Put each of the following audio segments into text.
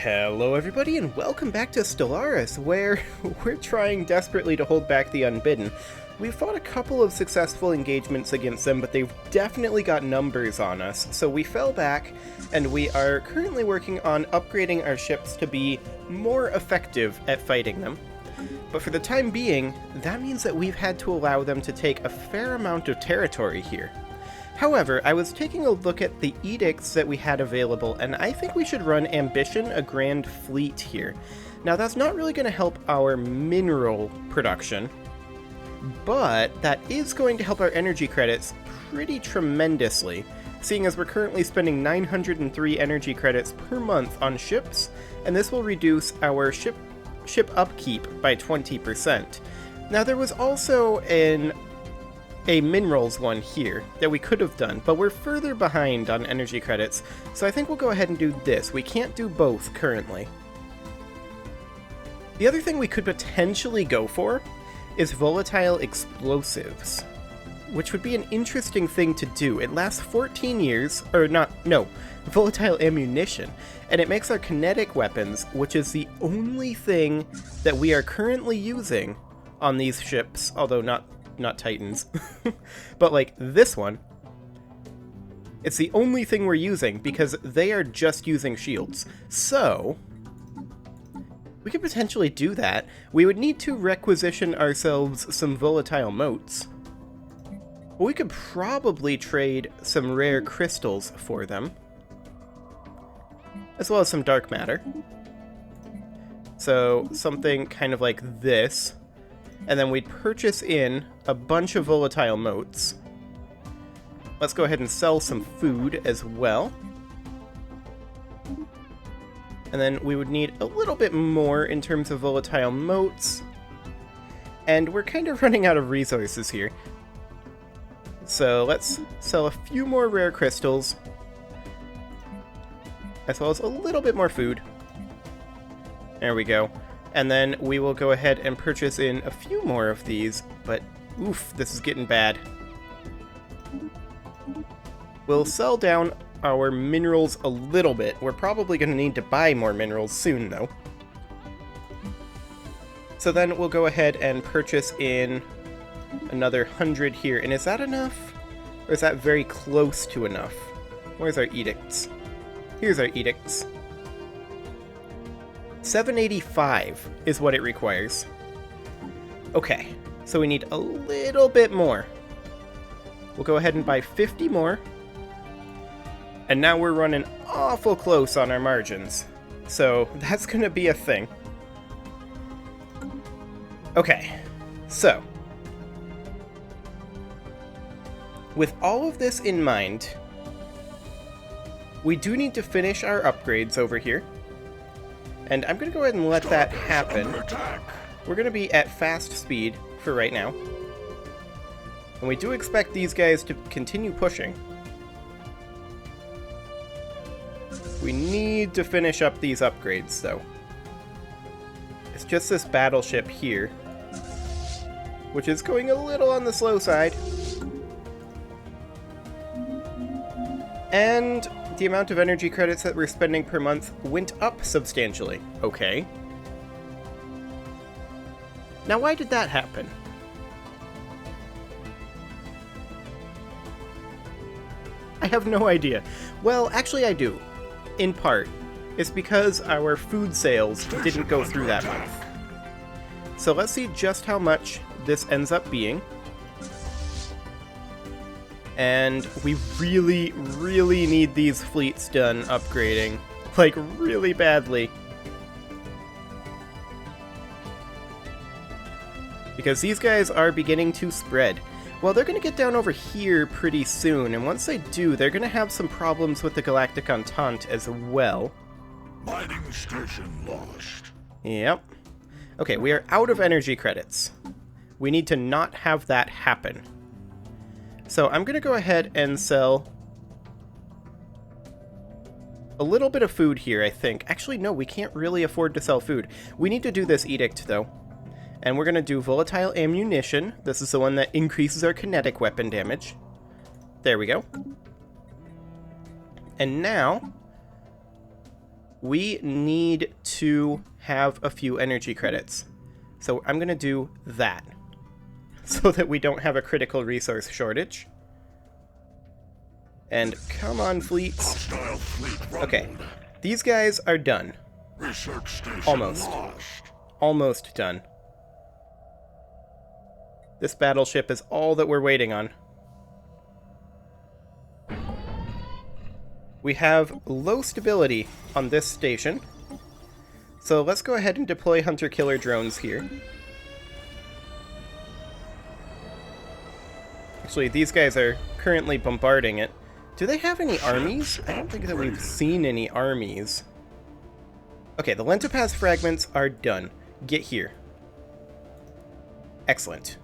Hello everybody and welcome back to Stellaris, where we're trying desperately to hold back the Unbidden. We've fought a couple of successful engagements against them, but they've definitely got numbers on us, so we fell back, and we are currently working on upgrading our ships to be more effective at fighting them. But for the time being, that means that we've had to allow them to take a fair amount of territory here. However, I was taking a look at the edicts that we had available, and I think we should run Ambition, a Grand Fleet here. Now, that's not really going to help our mineral production, but that is going to help our energy credits pretty tremendously, seeing as we're currently spending 903 energy credits per month on ships, and this will reduce our ship upkeep by 20%. Now, there was also a minerals one here that we could have done, but we're further behind on energy credits, so I think we'll go ahead and do this. We can't do both currently. The other thing we could potentially go for is volatile explosives, which would be an interesting thing to do. It lasts 14 years, volatile ammunition, and it makes our kinetic weapons, which is the only thing that we are currently using on these ships, although not Titans, but like this one, it's the only thing we're using because they are just using shields. So we could potentially do that. We would need to requisition ourselves some volatile motes. We could probably trade some rare crystals for them, as well as some dark matter. So something kind of like this. And then we'd purchase in a bunch of volatile motes. Let's go ahead and sell some food as well. And then we would need a little bit more in terms of volatile motes. And we're kind of running out of resources here. So let's sell a few more rare crystals, as well as a little bit more food. There we go. And then we will go ahead and purchase in a few more of these, but oof, this is getting bad. We'll sell down our minerals a little bit. We're probably going to need to buy more minerals soon, though. So then we'll go ahead and purchase in another 100 here. And is that enough? Or is that very close to enough? Where's our edicts? Here's our edicts. 785 is what it requires. Okay, so we need a little bit more. We'll go ahead and buy 50 more. And now we're running awful close on our margins. So that's going to be a thing. Okay, so with all of this in mind, we do need to finish our upgrades over here. And I'm going to go ahead and let that happen. We're going to be at fast speed for right now. And we do expect these guys to continue pushing. We need to finish up these upgrades, though. It's just this battleship here, which is going a little on the slow side. And the amount of energy credits that we're spending per month went up substantially. Okay. Now, why did that happen? I have no idea. Well, actually I do. In part. It's because our food sales didn't go through that month. So let's see just how much this ends up being. And we really, really need these fleets done upgrading. Like, really badly. Because these guys are beginning to spread. Well, they're going to get down over here pretty soon, and once they do, they're going to have some problems with the Galactic Entente as well. Mining station lost. Yep. Okay, we are out of energy credits. We need to not have that happen. So I'm going to go ahead and sell a little bit of food here, I think. Actually, no, we can't really afford to sell food. We need to do this edict, though. And we're going to do volatile ammunition. This is the one that increases our kinetic weapon damage. There we go. And now we need to have a few energy credits. So I'm going to do that so that we don't have a critical resource shortage. And come on, fleets. Okay, these guys are done. Almost. Almost done. This battleship is all that we're waiting on. We have low stability on this station. So let's go ahead and deploy hunter-killer drones here. Actually, these guys are currently bombarding it. Do they have any armies? I don't think that we've seen any armies. Okay, the Lentopaz fragments are done. Get here. Excellent.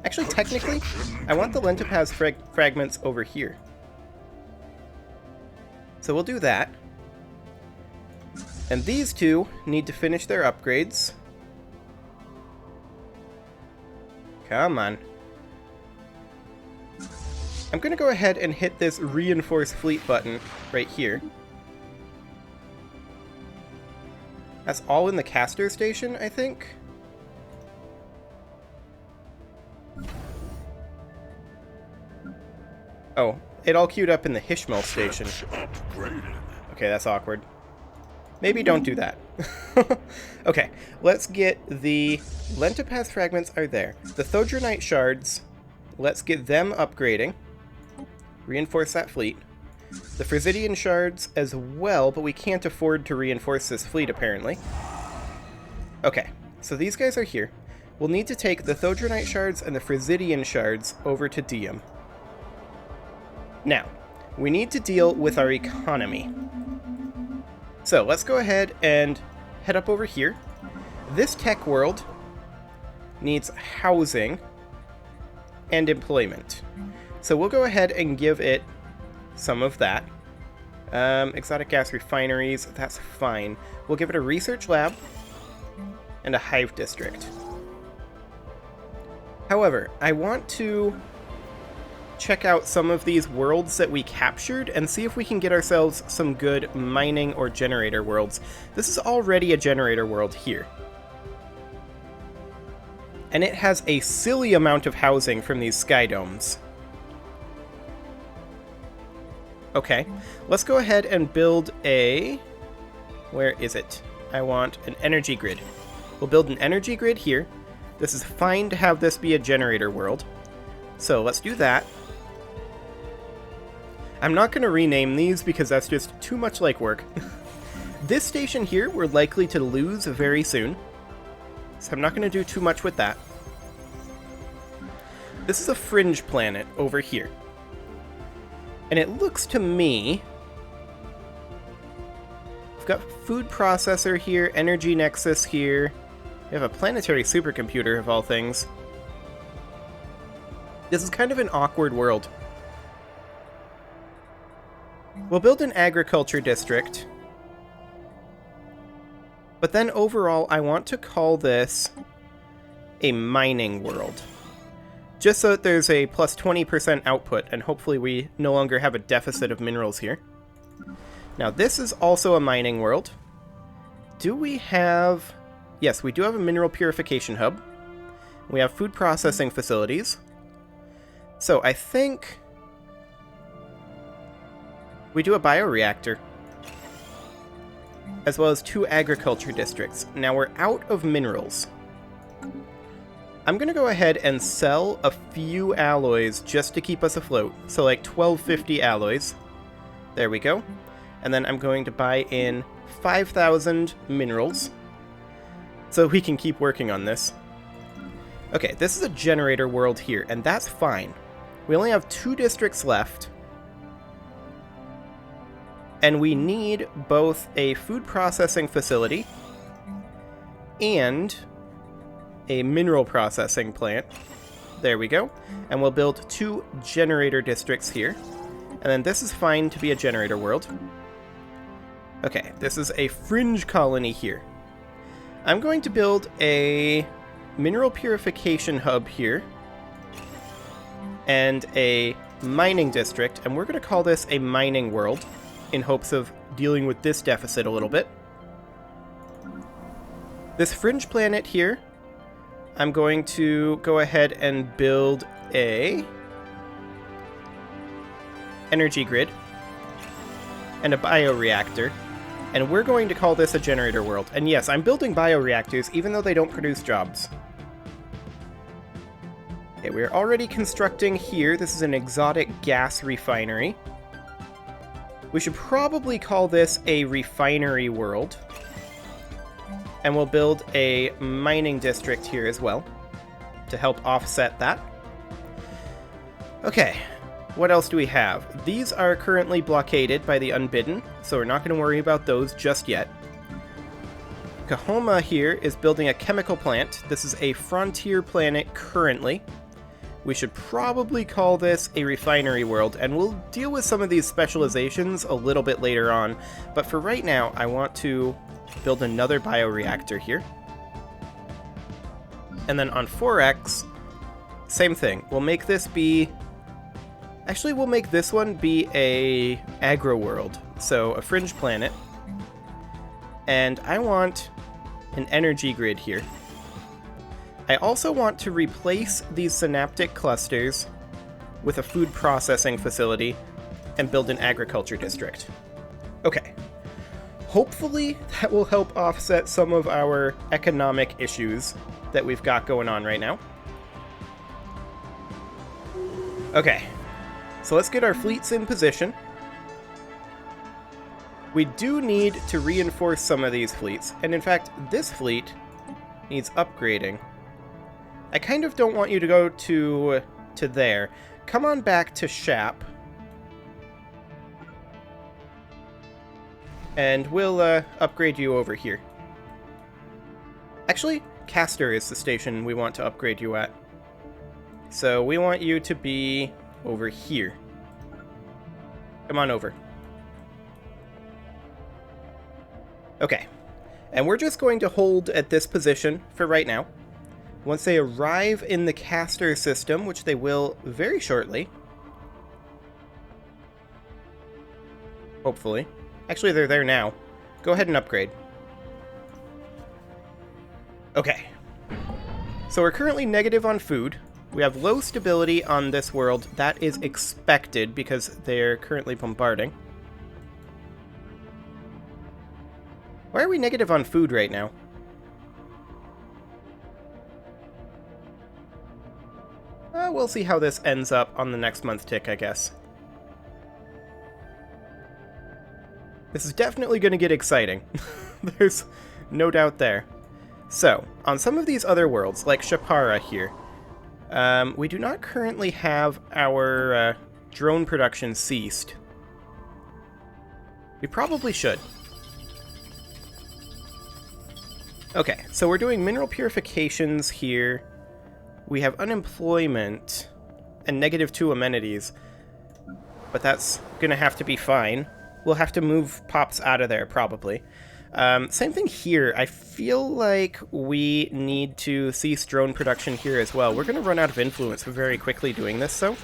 Actually, technically, I want the Lentopaz fragments over here. So we'll do that. And these two need to finish their upgrades. Come on. I'm going to go ahead and hit this reinforce fleet button right here. That's all in the caster station, I think. Oh, it all queued up in the Hishmal station. Okay, that's awkward. Maybe don't do that. Okay, let's get the Lentopaz fragments are there. The Thodronite shards, let's get them upgrading. Reinforce that fleet. The Frisidian shards as well, but we can't afford to reinforce this fleet, apparently. Okay, so these guys are here. We'll need to take the Thodronite shards and the Frisidian shards over to Diem. Now, we need to deal with our economy. So let's go ahead and head up over here. This tech world needs housing and employment. So we'll go ahead and give it some of that. Exotic gas refineries, that's fine. We'll give it a research lab and a hive district. However, I want to check out some of these worlds that we captured and see if we can get ourselves some good mining or generator worlds. This is already a generator world here. And it has a silly amount of housing from these sky domes. Okay, let's go ahead and build a... Where is it? I want an energy grid. We'll build an energy grid here. This is fine to have this be a generator world. So let's do that. I'm not going to rename these because that's just too much like work. This station here we're likely to lose very soon. So I'm not going to do too much with that. This is a fringe planet over here. And it looks to me... We've got food processor here, energy nexus here. We have a planetary supercomputer of all things. This is kind of an awkward world. We'll build an agriculture district. But then overall, I want to call this a mining world. Just so that there's a plus 20% output, and hopefully we no longer have a deficit of minerals here. Now, this is also a mining world. Do we have... Yes, we do have a mineral purification hub. We have food processing facilities. So I think... we do a bioreactor. As well as 2 agriculture districts. Now we're out of minerals. I'm going to go ahead and sell a few alloys just to keep us afloat. So like 1250 alloys. There we go. And then I'm going to buy in 5,000 minerals. So we can keep working on this. Okay, this is a generator world here, and that's fine. We only have 2 districts left. And we need both a food processing facility and a mineral processing plant. There we go. And we'll build 2 generator districts here. And then this is fine to be a generator world. Okay, this is a fringe colony here. I'm going to build a mineral purification hub here. And a mining district. And we're going to call this a mining world in hopes of dealing with this deficit a little bit. This fringe planet here, I'm going to go ahead and build a energy grid and a bioreactor, and we're going to call this a generator world. And yes, I'm building bioreactors even though they don't produce jobs. Okay, we're already constructing here. This is an exotic gas refinery. We should probably call this a refinery world. And we'll build a mining district here as well to help offset that. Okay, what else do we have? These are currently blockaded by the Unbidden, so we're not going to worry about those just yet. Kahoma here is building a chemical plant. This is a frontier planet currently. We should probably call this a refinery world, and we'll deal with some of these specializations a little bit later on. But for right now, I want to build another bioreactor here. And then on 4X, same thing. We'll make this be... Actually, we'll make this one be a agro world, so a fringe planet. And I want an energy grid here. I also want to replace these synaptic clusters with a food processing facility and build an agriculture district. Okay. Hopefully that will help offset some of our economic issues that we've got going on right now. Okay. So let's get our fleets in position. We do need to reinforce some of these fleets, and in fact, this fleet needs upgrading. I kind of don't want you to go to there. Come on back to Shap. And we'll upgrade you over here. Actually, Castor is the station we want to upgrade you at. So we want you to be over here. Come on over. Okay. And we're just going to hold at this position for right now. Once they arrive in the Castor system, which they will very shortly. Hopefully. Actually, they're there now. Go ahead and upgrade. Okay. So we're currently negative on food. We have low stability on this world. That is expected because they're currently bombarding. Why are we negative on food right now? We'll see how this ends up on the next month tick, I guess. This is definitely going to get exciting. There's no doubt there. So, on some of these other worlds, like Shapara here, we do not currently have our drone production ceased. We probably should. Okay, so we're doing mineral purifications here. We have unemployment and -2 amenities, but that's going to have to be fine. We'll have to move Pops out of there, probably. Same thing here. I feel like we need to cease drone production here as well. We're going to run out of influence very quickly doing this, so.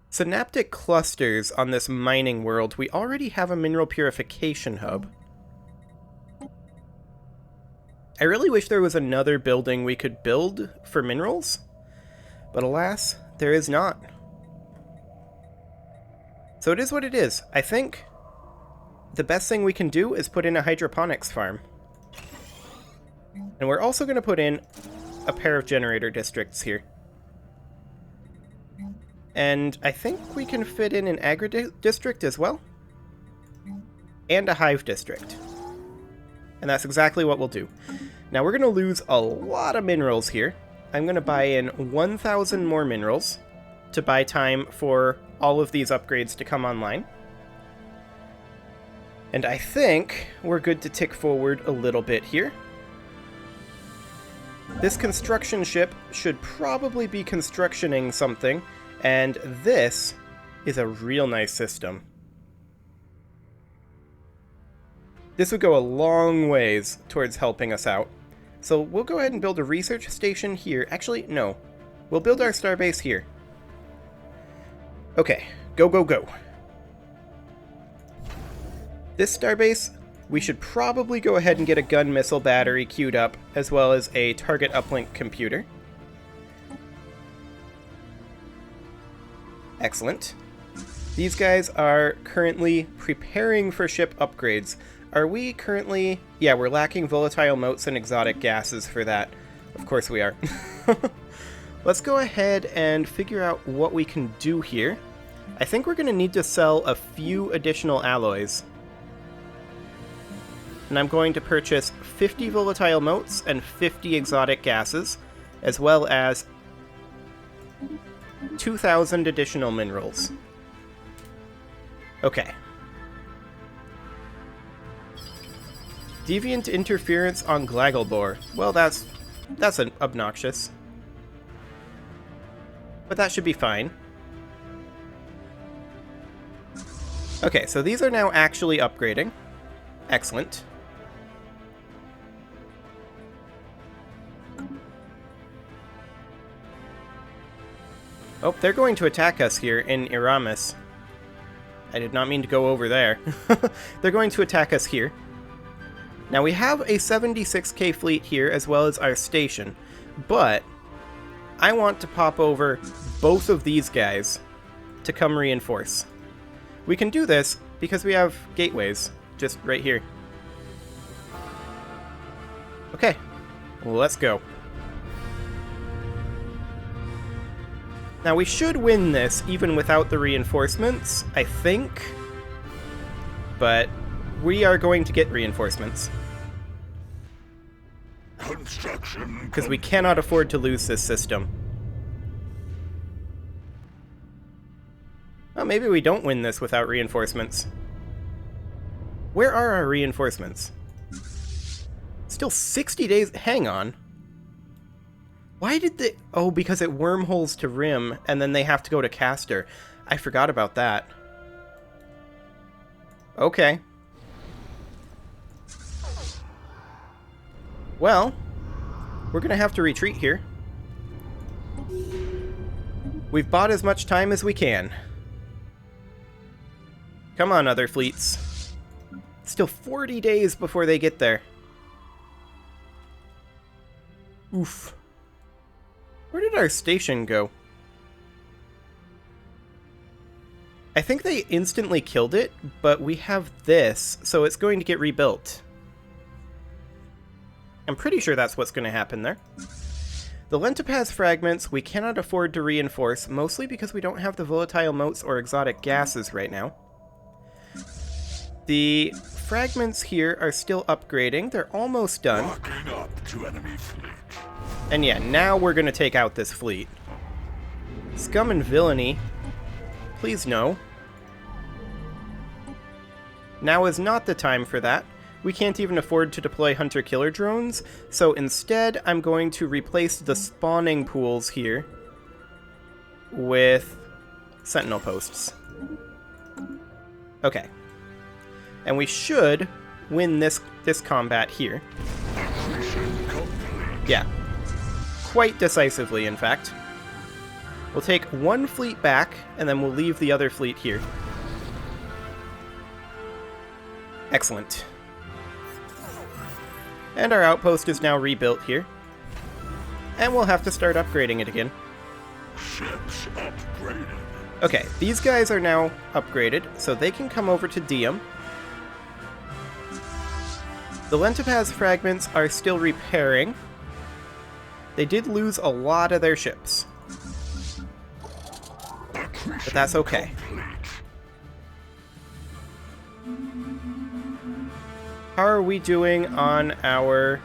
Synaptic clusters on this mining world. We already have a mineral purification hub. I really wish there was another building we could build for minerals, but alas, there is not. So it is what it is. I think the best thing we can do is put in a hydroponics farm. And we're also going to put in a pair of generator districts here. And I think we can fit in an agri-district as well. And a hive district. And that's exactly what we'll do. Now we're going to lose a lot of minerals here. I'm going to buy in 1,000 more minerals to buy time for all of these upgrades to come online. And I think we're good to tick forward a little bit here. This construction ship should probably be constructioning something, and this is a real nice system. This would go a long ways towards helping us out. So we'll go ahead and build a research station here. Actually, no. We'll build our starbase here. Okay, go, go, go. This starbase, we should probably go ahead and get a gun missile battery queued up, as well as a target uplink computer. Excellent. These guys are currently preparing for ship upgrades. Are we currently... Yeah, we're lacking volatile motes and exotic gases for that. Of course we are. Let's go ahead and figure out what we can do here. I think we're going to need to sell a few additional alloys. And I'm going to purchase 50 volatile motes and 50 exotic gases, as well as 2,000 additional minerals. Okay. Deviant interference on Glagelbor. Well, that's obnoxious. But that should be fine. Okay, so these are now actually upgrading. Excellent. Oh, they're going to attack us here in Iramis. I did not mean to go over there. They're going to attack us here. Now we have a 76k fleet here as well as our station, but I want to pop over both of these guys to come reinforce. We can do this because we have gateways just right here. Okay, well, let's go. Now we should win this even without the reinforcements, I think, but we are going to get reinforcements. Because we cannot afford to lose this system. Well, maybe we don't win this without reinforcements. Where are our reinforcements? Still 60 days... Hang on. Why did they... Oh, because it wormholes to Rim, and then they have to go to Castor. I forgot about that. Okay. Well, we're gonna have to retreat here. We've bought as much time as we can. Come on, other fleets. Still 40 days before they get there. Oof. Where did our station go? I think they instantly killed it, but we have this, so it's going to get rebuilt. I'm pretty sure that's what's going to happen there. The Lentopaz fragments we cannot afford to reinforce, mostly because we don't have the volatile motes or exotic gases right now. The fragments here are still upgrading. They're almost done. Walking up to enemy fleet. And yeah, now we're going to take out this fleet. Scum and villainy. Please no. Now is not the time for that. We can't even afford to deploy hunter-killer drones, so instead I'm going to replace the spawning pools here with sentinel posts. Okay. And we should win this combat here. Yeah. Quite decisively, in fact. We'll take one fleet back, and then we'll leave the other fleet here. Excellent. And our outpost is now rebuilt here. And we'll have to start upgrading it again. Ships upgraded. Okay, these guys are now upgraded, so they can come over to Diem. The Lentopaz fragments are still repairing. They did lose a lot of their ships. But that's okay. How are we doing on our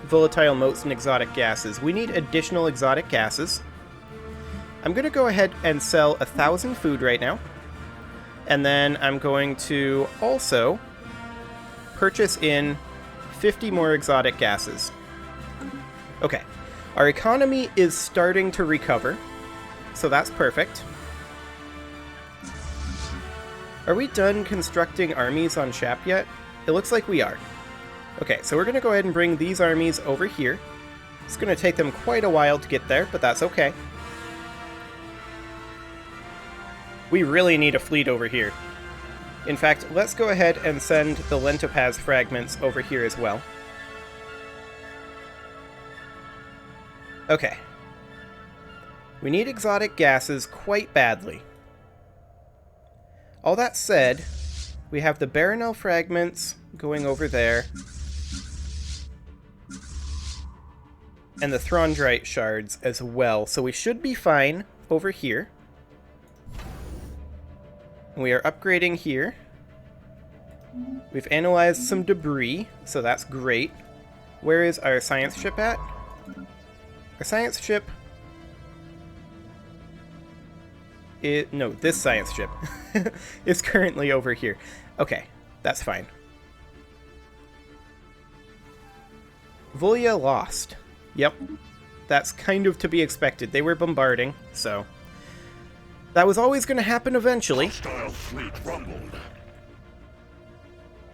volatile motes and exotic gases? We need additional exotic gases. I'm going to go ahead and sell 1,000 food right now. And then I'm going to also purchase in 50 more exotic gases. Okay. Our economy is starting to recover, so that's perfect. Are we done constructing armies on Shap yet? It looks like we are. Okay, so we're going to go ahead and bring these armies over here. It's going to take them quite a while to get there, but that's okay. We really need a fleet over here. In fact, let's go ahead and send the Lentopaz fragments over here as well. Okay. We need exotic gases quite badly. All that said, we have the Baronel fragments going over there. And the Throndraite shards as well. So we should be fine over here. We are upgrading here. We've analyzed some debris, so that's great. Where is our science ship at? Our science ship... no, this science ship is currently over here. Okay, that's fine. Volya lost. Yep, that's kind of to be expected. They were bombarding, so... that was always going to happen eventually. Hostile fleet rumbled.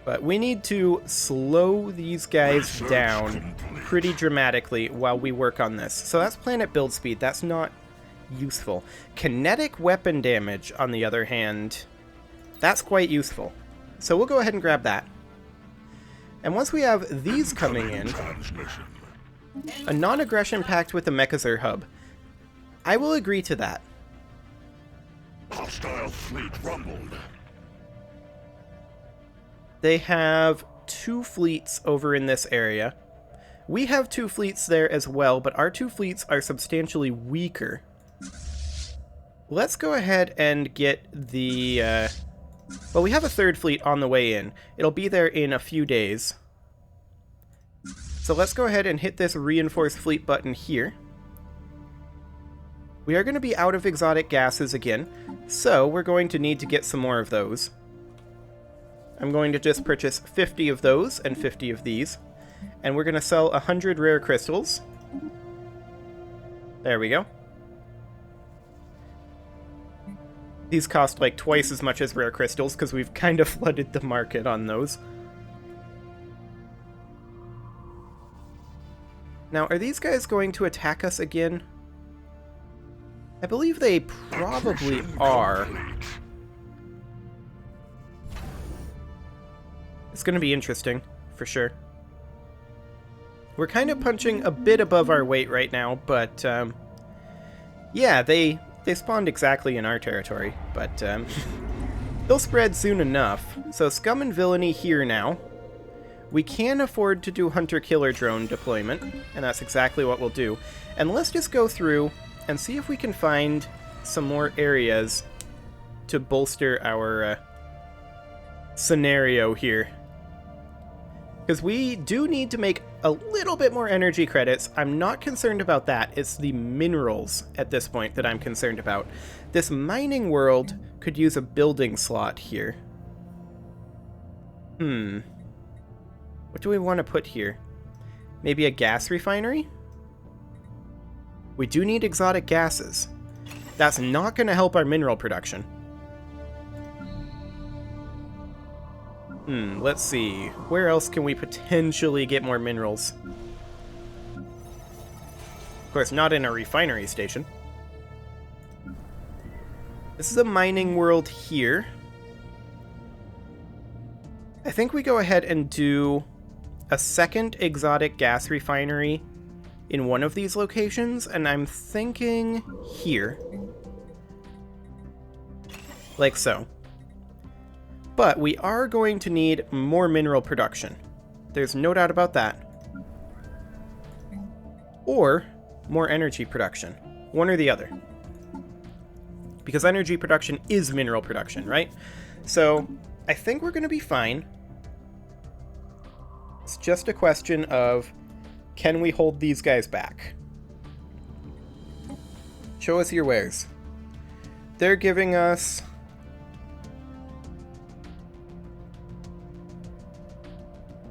But we need to slow these guys down pretty dramatically while we work on this. So that's planet build speed. That's not useful. Kinetic weapon damage, on the other hand, that's quite useful. So we'll go ahead and grab that. And once we have these coming in, a non-aggression pact with the Mechazor hub, I will agree to that. Hostile fleet rumbled. They have 2 fleets over in this area. We have 2 fleets there as well, but our 2 fleets are substantially weaker. Let's go ahead and get the... well, we have a 3rd fleet on the way in. It'll be there in a few days. So let's go ahead and hit this reinforced fleet button here. We are going to be out of exotic gases again, so we're going to need to get some more of those. I'm going to just purchase 50 of those and 50 of these, and we're going to sell 100 rare crystals. There we go. These cost like twice as much as rare crystals because we've kind of flooded the market on those. Now, are these guys going to attack us again? I believe they probably are. It's going to be interesting, for sure. We're kind of punching a bit above our weight right now, but yeah, they spawned exactly in our territory, but they'll spread soon enough. So scum and villainy here now. We can afford to do hunter-killer drone deployment, and that's exactly what we'll do. And let's just go through and see if we can find some more areas to bolster our scenario here. Because we do need to make a little bit more energy credits. I'm not concerned about that. It's the minerals at this point that I'm concerned about. This mining world could use a building slot here. What do we want to put here? Maybe a gas refinery? We do need exotic gases. That's not going to help our mineral production. Let's see. Where else can we potentially get more minerals? Of course, not in a refinery station. This is a mining world here. I think we go ahead and do a second exotic gas refinery in one of these locations, and I'm thinking here. Like so. But we are going to need more mineral production. There's no doubt about that. Or more energy production. One or the other. Because energy production is mineral production, right? So I think we're going to be fine. It's just a question of, can we hold these guys back? Show us your wares. They're giving us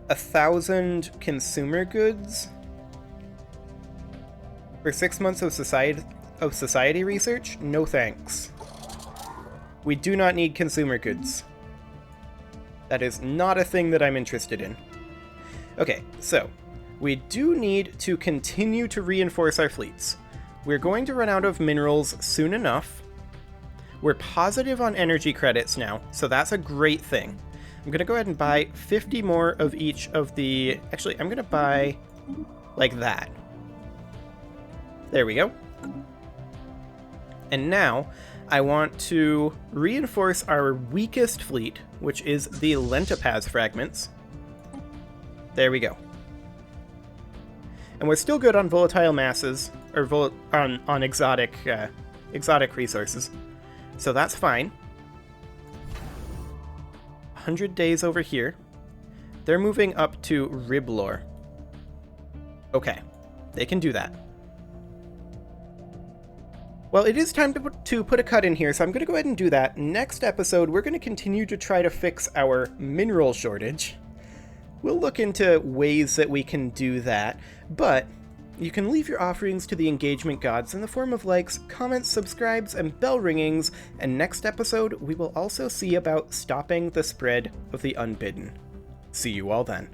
1,000 consumer goods for 6 months of society research? No thanks. We do not need consumer goods. That is not a thing that I'm interested in. Okay, so we do need to continue to reinforce our fleets. We're going to run out of minerals soon enough. We're positive on energy credits now, so that's a great thing. I'm gonna go ahead and buy 50 more of each of the... Actually, I'm gonna buy like that. There we go. And now, I want to reinforce our weakest fleet, which is the Lentopaz fragments. There we go. And we're still good on volatile masses, or on exotic resources. So that's fine. 100 days over here. They're moving up to Riblor. Okay, they can do that. Well, it is time to put a cut in here, so I'm going to go ahead and do that. Next episode, we're going to continue to try to fix our mineral shortage. We'll look into ways that we can do that, but you can leave your offerings to the engagement gods in the form of likes, comments, subscribes, and bell ringings, and next episode, we will also see about stopping the spread of the Unbidden. See you all then.